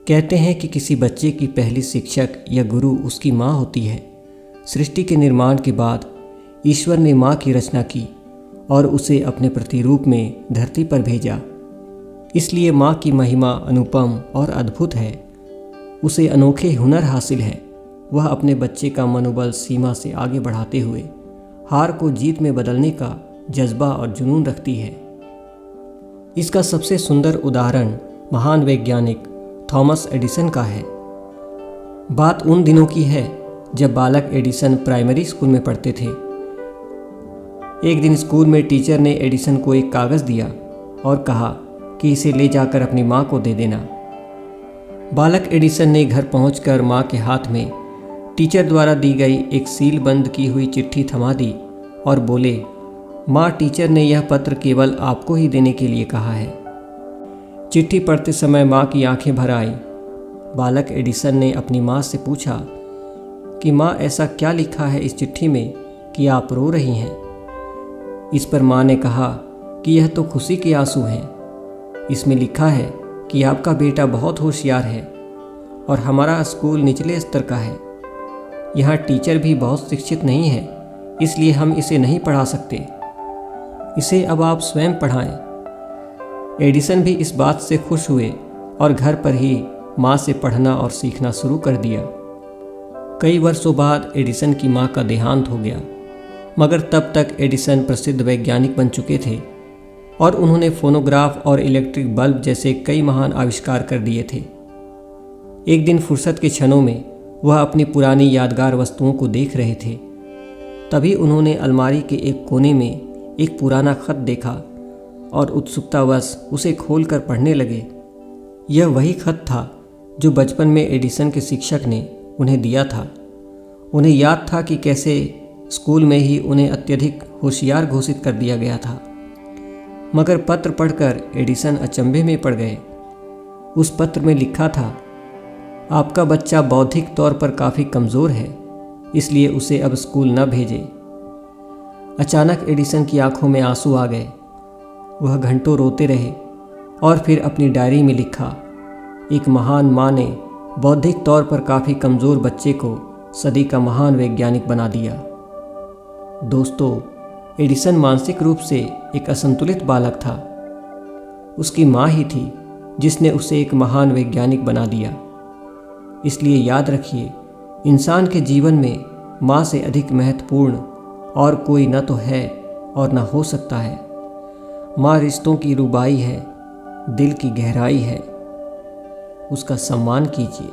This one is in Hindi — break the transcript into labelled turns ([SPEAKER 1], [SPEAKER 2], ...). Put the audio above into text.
[SPEAKER 1] कहते हैं कि किसी बच्चे की पहली शिक्षक या गुरु उसकी माँ होती है। सृष्टि के निर्माण के बाद ईश्वर ने माँ की रचना की और उसे अपने प्रतिरूप में धरती पर भेजा। इसलिए माँ की महिमा अनुपम और अद्भुत है। उसे अनोखे हुनर हासिल हैं। वह अपने बच्चे का मनोबल सीमा से आगे बढ़ाते हुए हार को जीत में बदलने का जज्बा और जुनून रखती है। इसका सबसे सुंदर उदाहरण महान वैज्ञानिक थॉमस एडिसन का है। बात उन दिनों की है जब बालक एडिसन प्राइमरी स्कूल में पढ़ते थे। एक दिन स्कूल में टीचर ने एडिसन को एक कागज़ दिया और कहा कि इसे ले जाकर अपनी माँ को दे देना। बालक एडिसन ने घर पहुंचकर माँ के हाथ में टीचर द्वारा दी गई एक सील बंद की हुई चिट्ठी थमा दी और बोले, माँ, टीचर ने यह पत्र केवल आपको ही देने के लिए कहा है। चिट्ठी पढ़ते समय माँ की आंखें भर आई। बालक एडिसन ने अपनी माँ से पूछा कि माँ, ऐसा क्या लिखा है इस चिट्ठी में कि आप रो रही हैं। इस पर माँ ने कहा कि यह तो खुशी के आंसू हैं। इसमें लिखा है कि आपका बेटा बहुत होशियार है और हमारा स्कूल निचले स्तर का है। यहाँ टीचर भी बहुत शिक्षित नहीं है, इसलिए हम इसे नहीं पढ़ा सकते। इसे अब आप स्वयं पढ़ाएं। एडिसन भी इस बात से खुश हुए और घर पर ही माँ से पढ़ना और सीखना शुरू कर दिया। कई वर्षों बाद एडिसन की माँ का देहांत हो गया, मगर तब तक एडिसन प्रसिद्ध वैज्ञानिक बन चुके थे और उन्होंने फोनोग्राफ और इलेक्ट्रिक बल्ब जैसे कई महान आविष्कार कर दिए थे। एक दिन फुर्सत के क्षणों में वह अपनी पुरानी यादगार वस्तुओं को देख रहे थे। तभी उन्होंने अलमारी के एक कोने में एक पुराना खत देखा और उत्सुकतावश उसे खोलकर पढ़ने लगे। यह वही खत था जो बचपन में एडिसन के शिक्षक ने उन्हें दिया था। उन्हें याद था कि कैसे स्कूल में ही उन्हें अत्यधिक होशियार घोषित कर दिया गया था। मगर पत्र पढ़कर एडिसन अचंभे में पड़ गए। उस पत्र में लिखा था, आपका बच्चा बौद्धिक तौर पर काफ़ी कमज़ोर है, इसलिए उसे अब स्कूल न भेजें। अचानक एडिसन की आंखों में आंसू आ गए। वह घंटों रोते रहे और फिर अपनी डायरी में लिखा, एक महान माँ ने बौद्धिक तौर पर काफ़ी कमज़ोर बच्चे को सदी का महान वैज्ञानिक बना दिया। दोस्तों, एडिसन मानसिक रूप से एक असंतुलित बालक था। उसकी माँ ही थी जिसने उसे एक महान वैज्ञानिक बना दिया। इसलिए याद रखिए, इंसान के जीवन में माँ से अधिक महत्वपूर्ण और कोई न तो है और न हो सकता है। माँ रिश्तों की रुबाई है, दिल की गहराई है। उसका सम्मान कीजिए।